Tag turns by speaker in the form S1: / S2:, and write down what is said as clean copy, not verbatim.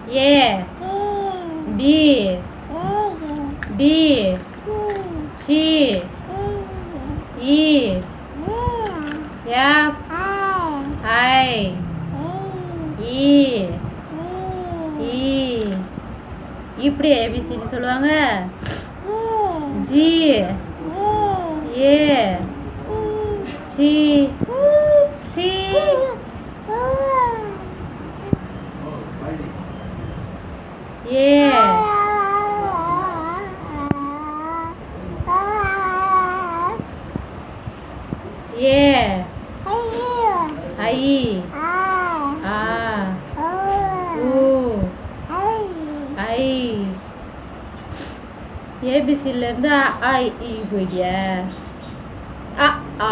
S1: A B B C E F I E E இப்படி ABCD சொல்லுவாங்க. G A C C A A I A U I ஏபிசில இருந்து அ இ போயிட்டியா? அ ஆ